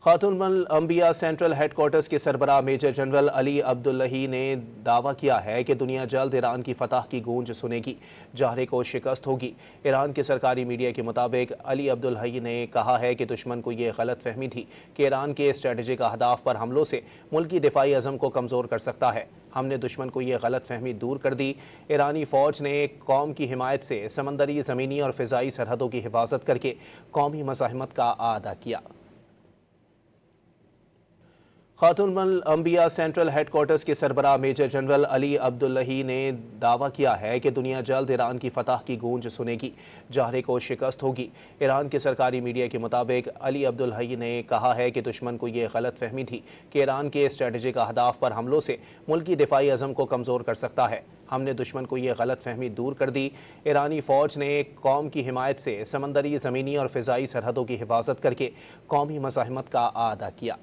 خاتون الانبیاء central head quarters کے سربراہ میجر جنرل علی عبداللہی نے دعویٰ کیا ہے کہ دنیا جلد ایران کی فتح کی گونج سنے گی، جارحے کو شکست ہوگی۔ ایران کے سرکاری میڈیا کے مطابق علی عبداللہی نے کہا ہے کہ دشمن کو یہ غلط فہمی تھی کہ ایران کے اسٹریٹجک اہداف پر حملوں سے ملکی دفاعی عزم کو کمزور کر سکتا ہے۔ ہم نے دشمن کو یہ غلط فہمی دور کر دی۔ ایرانی فوج نے قوم کی حمایت سے سمندری، زمینی اور فضائی سرحدوں کی حفاظت کر کے قومی مزاحمت کا اعادہ کیا۔ خاتون الانبیاء سینٹرل ہیڈ کوارٹرز کے سربراہ میجر جنرل علی عبداللہی نے دعویٰ کیا ہے کہ دنیا جلد ایران کی فتح کی گونج سنے گی، جارحے کو شکست ہوگی۔ ایران کے سرکاری میڈیا کے مطابق علی عبداللہی نے کہا ہے کہ دشمن کو یہ غلط فہمی تھی کہ ایران کے اسٹریٹجک اہداف پر حملوں سے ملکی دفاعی عزم کو کمزور کر سکتا ہے۔ ہم نے دشمن کو یہ غلط فہمی دور کر دی۔ ایرانی فوج نے قوم کی حمایت سے سمندری، زمینی اور فضائی سرحدوں کی حفاظت کر کے قومی مزاحمت کا اعادہ کیا۔